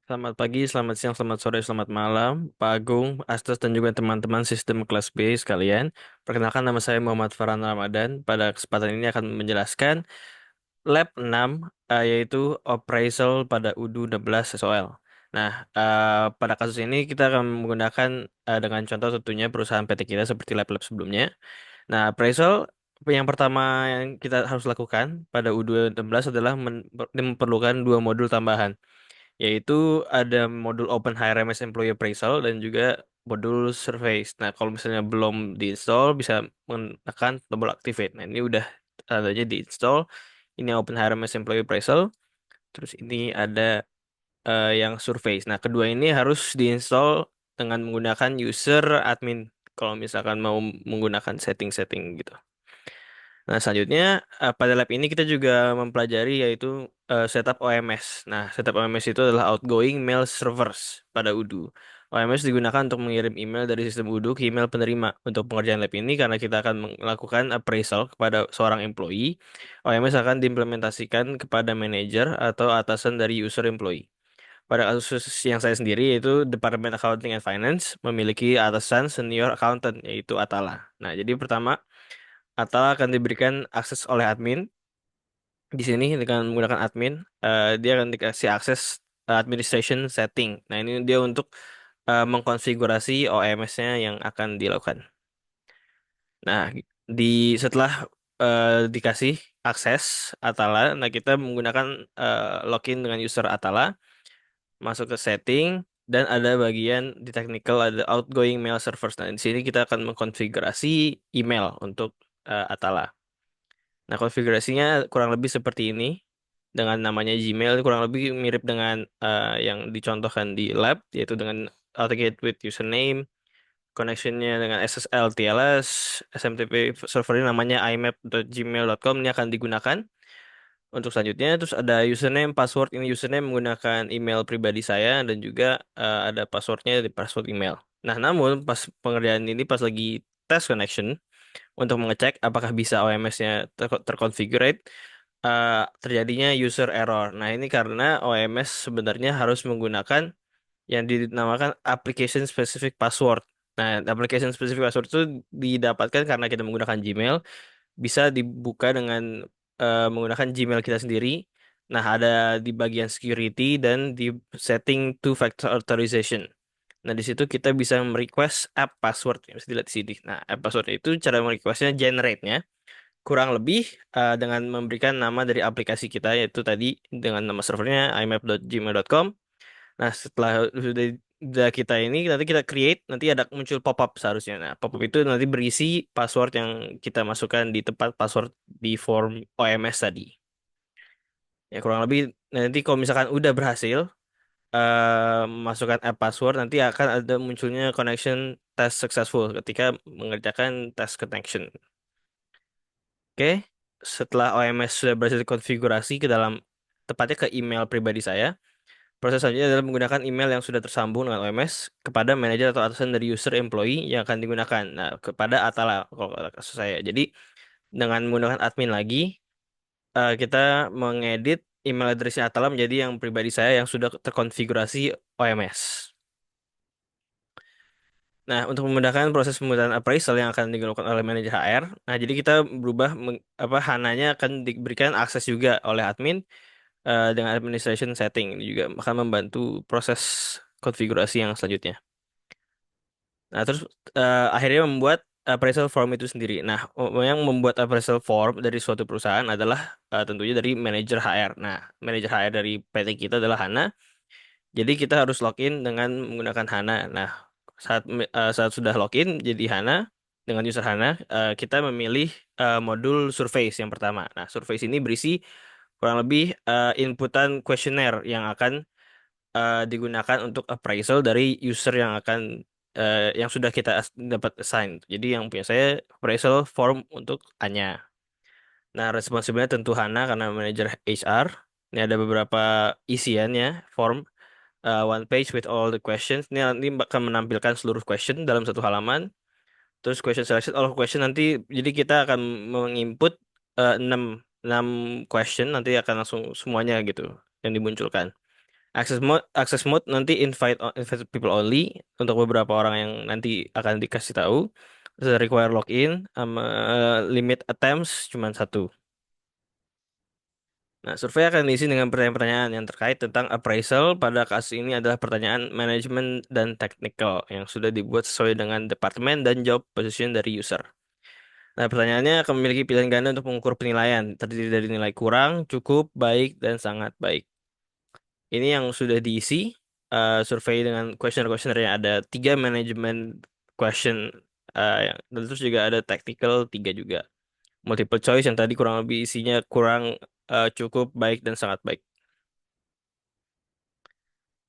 Selamat pagi, selamat siang, selamat sore, selamat malam, Pak Agung, Astos, dan juga teman-teman sistem kelas B sekalian. Perkenalkan nama saya Muhammad Farhan Ramadan. Pada kesempatan ini akan menjelaskan Lab 6, yaitu appraisal pada UDU 16 SOL. Nah, pada kasus ini kita akan menggunakan dengan contoh tentunya perusahaan PT kita seperti lab-lab sebelumnya. Nah, appraisal yang pertama yang kita harus lakukan pada UDU 16 adalah memerlukan dua modul tambahan, yaitu ada modul Open HRMS Employee Appraisal dan juga modul Surveys. Nah, kalau misalnya belum diinstal, bisa menekan tombol Activate. Nah, ini udah adanya diinstal. Ini Open HRMS Employee Appraisal. Terus ini ada yang Surveys. Nah, kedua ini harus diinstal dengan menggunakan user admin. Kalau misalkan mau menggunakan setting-setting gitu. Nah, selanjutnya pada lab ini kita juga mempelajari yaitu setup OMS. Nah, setup OMS itu adalah outgoing mail servers pada UDU. OMS digunakan untuk mengirim email dari sistem UDU ke email penerima. Untuk pengerjaan lab ini, karena kita akan melakukan appraisal kepada seorang employee, OMS akan diimplementasikan kepada manajer atau atasan dari user employee. Pada kasus yang saya sendiri, yaitu Departemen Accounting and Finance memiliki atasan senior accountant, yaitu Atala. Nah, jadi pertama, atau akan diberikan akses oleh admin. Di sini dengan menggunakan admin, dia akan dikasih akses administration setting. Nah, ini dia untuk mengkonfigurasi OMS-nya yang akan dilakukan. Nah, di setelah dikasih akses Atala, nah kita menggunakan login dengan user Atala, masuk ke setting, dan ada bagian di technical, ada outgoing mail servers. Nah, di sini kita akan mengkonfigurasi email untuk Atala. Nah, konfigurasinya kurang lebih seperti ini. Dengan namanya Gmail, kurang lebih mirip dengan yang dicontohkan di lab, yaitu dengan authenticate with username, connectionnya dengan SSL, TLS, SMTP servernya namanya imap.gmail.com, ini akan digunakan untuk selanjutnya. Terus ada username, password, ini username menggunakan email pribadi saya, dan juga ada passwordnya di password email. Nah, namun pas pengerjaan ini, pas lagi test connection, untuk mengecek apakah bisa OMS-nya terconfigure, terjadinya user error. Nah, ini karena OMS sebenarnya harus menggunakan yang dinamakan application specific password. Nah, application specific password itu didapatkan karena kita menggunakan Gmail, bisa dibuka dengan menggunakan Gmail kita sendiri. Nah, ada di bagian security dan di setting two factor authorization. Nah, di situ kita bisa merequest app password, yang bisa dilihat di sini. Nah, app password itu cara merequestnya generate-nya kurang lebih dengan memberikan nama dari aplikasi kita, yaitu tadi dengan nama servernya imap.gmail.com. Nah, setelah sudah kita ini, nanti kita create, nanti ada muncul pop-up seharusnya. Nah, pop-up itu nanti berisi password yang kita masukkan di tempat password di form OMS tadi. Ya, kurang lebih nanti kalau misalkan udah berhasil masukkan app password, nanti akan ada munculnya connection test successful ketika mengerjakan test connection. Oke, setelah OMS sudah berhasil dikonfigurasi ke dalam, tepatnya ke email pribadi saya, proses selanjutnya adalah menggunakan email yang sudah tersambung dengan OMS kepada manajer atau atasan dari user employee yang akan digunakan. Nah, kepada Atala kalau kasus saya. Jadi dengan menggunakan admin lagi, kita mengedit email addressnya Atala menjadi yang pribadi saya yang sudah terkonfigurasi OMS. Nah, untuk memudahkan proses pembuatan appraisal yang akan dilakukan oleh manajer HR, nah jadi kita berubah HANA-nya akan diberikan akses juga oleh admin dengan administration setting. Ini juga akan membantu proses konfigurasi yang selanjutnya. Nah, terus akhirnya membuat appraisal form itu sendiri. Nah, yang membuat appraisal form dari suatu perusahaan adalah tentunya dari manajer HR. Nah, manajer HR dari PT kita adalah Hana. Jadi kita harus login dengan menggunakan Hana. Nah, saat sudah login jadi Hana dengan user Hana, kita memilih modul Surveys yang pertama. Nah, Surveys ini berisi kurang lebih inputan kuesioner yang akan digunakan untuk appraisal dari user yang akan yang sudah kita dapat assign. Jadi yang punya saya appraisal form untuk Anya. Nah, responsibilnya tentu Hana karena manajer HR. Ini ada beberapa isiannya form, one page with all the questions. Ini nanti akan menampilkan seluruh question dalam satu halaman. Terus question selection, all question nanti, jadi kita akan menginput 6 6 question, nanti akan langsung semuanya gitu yang dimunculkan. Access mode nanti invite people only untuk beberapa orang yang nanti akan dikasih tahu. Terus ada require login sama limit attempts cuma satu. Nah, survei akan diisi dengan pertanyaan-pertanyaan yang terkait tentang appraisal. Pada kasus ini adalah pertanyaan manajemen dan technical yang sudah dibuat sesuai dengan departemen dan job position dari user. Nah, pertanyaannya akan memiliki pilihan ganda untuk mengukur penilaian, terdiri dari nilai kurang, cukup, baik, dan sangat baik. Ini yang sudah diisi survei dengan questionnaire-questionnaire yang ada tiga manajemen question, dan terus juga ada technical tiga juga. Multiple choice yang tadi kurang lebih isinya kurang, cukup, baik, dan sangat baik.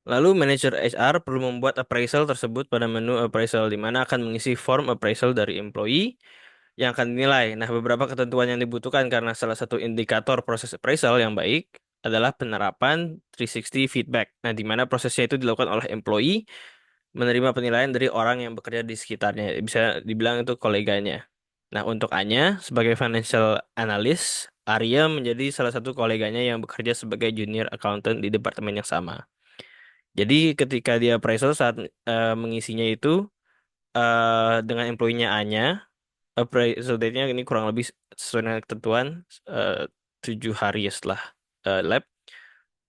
Lalu manajer HR perlu membuat appraisal tersebut pada menu appraisal di mana akan mengisi form appraisal dari employee yang akan dinilai. Nah, beberapa ketentuan yang dibutuhkan karena salah satu indikator proses appraisal yang baik adalah penerapan 360 feedback. Nah, di mana prosesnya itu dilakukan oleh employee menerima penilaian dari orang yang bekerja di sekitarnya. Bisa dibilang itu koleganya. Nah, untuk Anya sebagai financial analyst, Arya menjadi salah satu koleganya yang bekerja sebagai junior accountant di departemen yang sama. Jadi ketika dia appraisal saat mengisinya itu dengan employee-nya Anya, appraisal date-nya ini kurang lebih sesuai dengan ketentuan, eh, 7 hari setelah lab.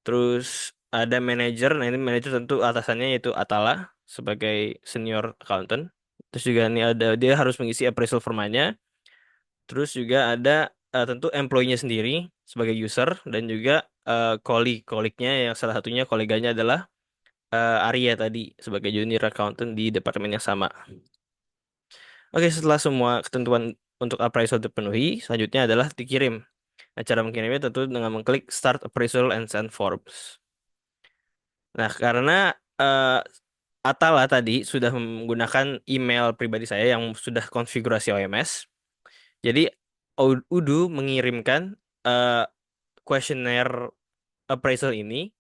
Terus ada manajer, nah ini manajer tentu atasannya yaitu Atala sebagai senior accountant. Terus juga ini ada dia harus mengisi appraisal formanya. Terus juga ada tentu employee-nya sendiri sebagai user dan juga colleague-nya yang salah satunya koleganya adalah Arya tadi sebagai junior accountant di departemen yang sama. Oke, setelah semua ketentuan untuk appraisal terpenuhi, selanjutnya adalah dikirim. Nah, cara mengirimnya tentu dengan mengklik Start Appraisal and Send Forms. Nah, karena eh, Atala tadi sudah menggunakan email pribadi saya yang sudah konfigurasi OMS, jadi Udu mengirimkan eh, kuesioner appraisal ini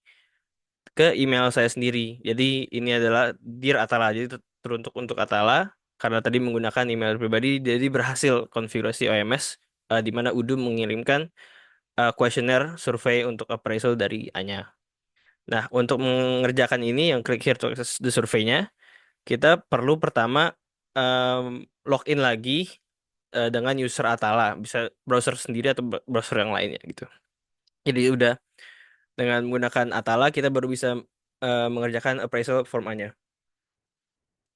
ke email saya sendiri. Jadi ini adalah Dear Atala, jadi teruntuk untuk Atala karena tadi menggunakan email pribadi, jadi berhasil konfigurasi OMS di mana Udu mengirimkan kuesioner survei untuk appraisal dari Anya. Nah, untuk mengerjakan ini yang klik here to access the survey-nya, kita perlu pertama login lagi dengan user Atala, bisa browser sendiri atau browser yang lainnya gitu. Jadi udah dengan menggunakan Atala kita baru bisa mengerjakan appraisal form A-nya.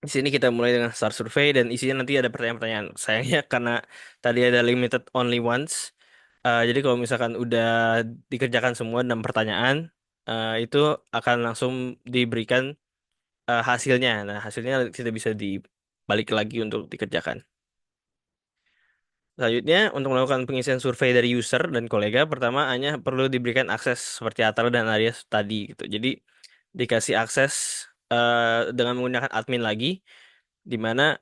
Di sini kita mulai dengan start survey dan isinya nanti ada pertanyaan-pertanyaan. Sayangnya karena tadi ada limited only once. Jadi kalau misalkan udah dikerjakan semua 6 pertanyaan, itu akan langsung diberikan hasilnya. Nah, hasilnya tidak bisa dibalik lagi untuk dikerjakan. Selanjutnya, untuk melakukan pengisian survei dari user dan kolega, pertama hanya perlu diberikan akses seperti Atara dan Arya tadi gitu. Jadi dikasih akses dengan menggunakan admin lagi, di mana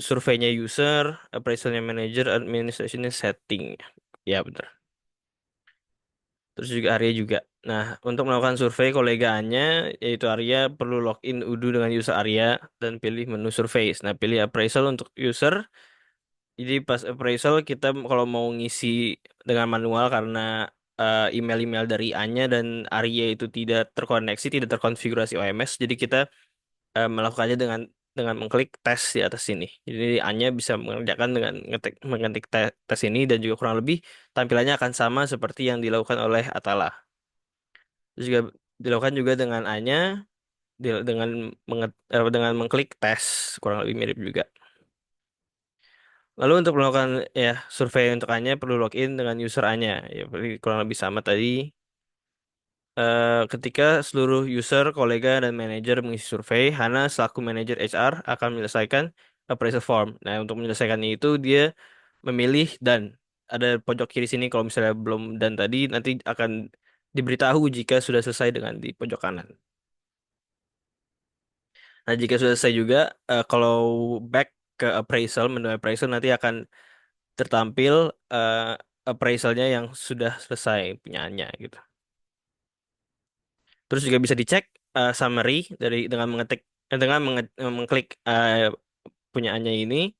surveinya user, appraisalnya manager, administrationnya setting. Ya benar. Terus juga Arya juga. Nah, untuk melakukan survei koleganya, yaitu Arya perlu login Udu dengan user Arya dan pilih menu surveys. Nah, pilih appraisal untuk user. Jadi pas appraisal kita kalau mau ngisi dengan manual karena email-email dari Anya dan Arya itu tidak terkoneksi, tidak terkonfigurasi OMS, jadi kita melakukannya dengan mengklik tes di atas sini. Jadi Anya bisa mengerjakan dengan mengetik tes ini dan juga kurang lebih tampilannya akan sama seperti yang dilakukan oleh Atala. Terus juga dilakukan juga dengan Anya dengan mengklik tes kurang lebih mirip juga. Lalu untuk melakukan ya survei untuk Anya perlu login dengan user Anya. Ya kurang lebih sama tadi. Ketika seluruh user, kolega, dan manajer mengisi survei, Hana selaku manajer HR akan menyelesaikan appraisal form. Nah, untuk menyelesaikannya itu dia memilih dan ada pojok kiri sini kalau misalnya belum dan tadi nanti akan diberitahu jika sudah selesai dengan di pojok kanan. Nah, jika sudah selesai juga, kalau back ke appraisal, menu appraisal nanti akan tertampil eh, appraisalnya yang sudah selesai punyaannya gitu. Terus juga bisa dicek summary dari dengan mengetik mengklik punyaannya ini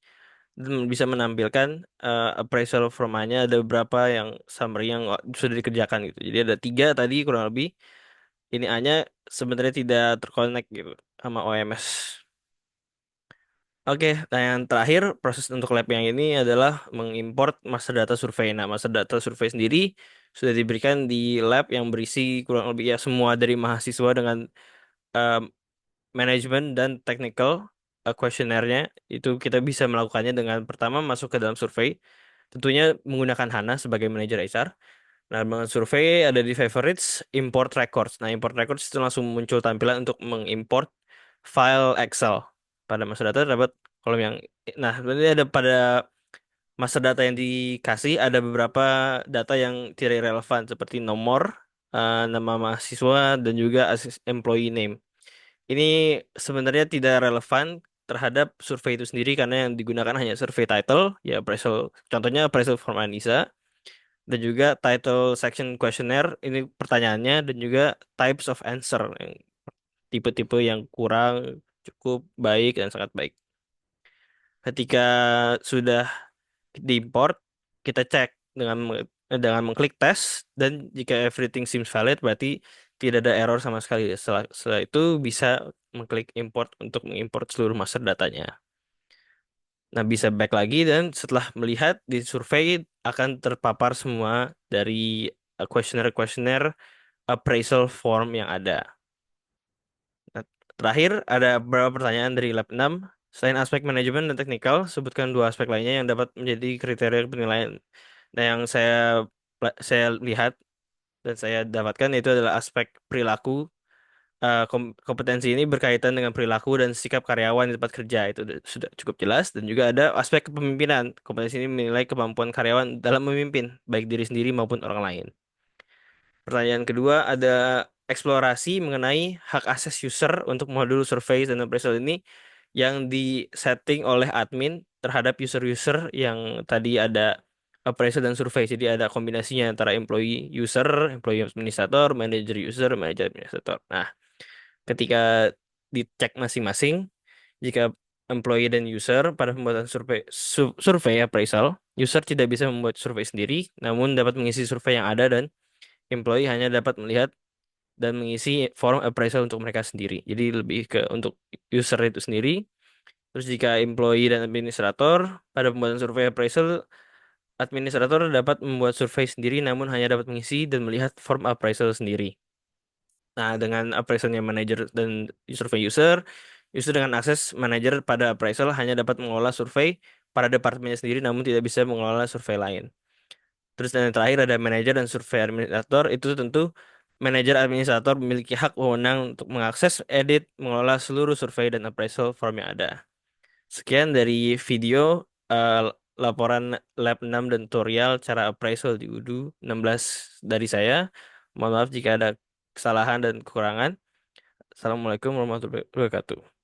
dan bisa menampilkan appraisal from-nya ada beberapa yang summary yang sudah dikerjakan gitu. Jadi ada 3 tadi kurang lebih. ini A-nya sebenarnya tidak terkonek gitu sama OMS. Oke, nah yang terakhir proses untuk lab yang ini adalah mengimport master data survei. Nah, master data survei sendiri sudah diberikan di lab yang berisi kurang lebih ya semua dari mahasiswa dengan um, manajemen dan technical questionnaire-nya. Itu kita bisa melakukannya dengan pertama masuk ke dalam survei, tentunya menggunakan Hana sebagai manajer HR. Nah, dengan survei ada di favorites, import records. Nah, import records itu langsung muncul tampilan untuk mengimport file Excel. Pada master data dapat kolom yang, nah, berarti ada pada master data yang dikasih ada beberapa data yang tidak relevan seperti nomor, nama mahasiswa dan juga employee name. Ini sebenarnya tidak relevan terhadap survei itu sendiri karena yang digunakan hanya survei title, ya appraisal, contohnya appraisal form Anissa, dan juga title section questionnaire ini pertanyaannya dan juga types of answer yang tipe-tipe yang kurang, cukup, baik dan sangat baik. Ketika sudah diimport, kita cek dengan mengklik tes dan jika everything seems valid berarti tidak ada error sama sekali. Setelah itu bisa mengklik import untuk mengimport seluruh master datanya. Nah, bisa back lagi dan setelah melihat di survei akan terpapar semua dari questionnaire-questionnaire appraisal form yang ada. Nah, terakhir ada beberapa pertanyaan dari lab 6. Selain aspek manajemen dan teknikal, sebutkan dua aspek lainnya yang dapat menjadi kriteria penilaian. Nah, yang saya lihat dan saya dapatkan itu adalah aspek perilaku. Kompetensi ini berkaitan dengan perilaku dan sikap karyawan di tempat kerja itu sudah cukup jelas dan juga ada aspek kepemimpinan. Kompetensi ini menilai kemampuan karyawan dalam memimpin baik diri sendiri maupun orang lain. Pertanyaan kedua ada eksplorasi mengenai hak akses user untuk modul survei dan appraisal ini yang disetting oleh admin terhadap user-user yang tadi ada appraisal dan survei. Jadi ada kombinasinya antara employee user, employee administrator, manager user, manager administrator. Nah, ketika dicek masing-masing, jika employee dan user pada pembuatan survei appraisal, user tidak bisa membuat survei sendiri, namun dapat mengisi survei yang ada dan employee hanya dapat melihat dan mengisi form appraisal untuk mereka sendiri. Jadi lebih ke untuk user itu sendiri. Terus jika employee dan administrator pada pembuatan survei appraisal, administrator dapat membuat survei sendiri namun hanya dapat mengisi dan melihat form appraisal sendiri. Nah, dengan appraisalnya manager dan survei user, user dengan akses manager pada appraisal hanya dapat mengelola survei pada departemennya sendiri namun tidak bisa mengelola survei lain. Terus dan yang terakhir ada manajer dan survei administrator. Itu tentu manajer administrator memiliki hak wewenang untuk mengakses, edit, mengelola seluruh survei dan appraisal form yang ada. Sekian dari video laporan Lab 6 dan tutorial cara appraisal di UDU 16 dari saya. Mohon maaf jika ada kesalahan dan kekurangan. Assalamualaikum warahmatullahi wabarakatuh.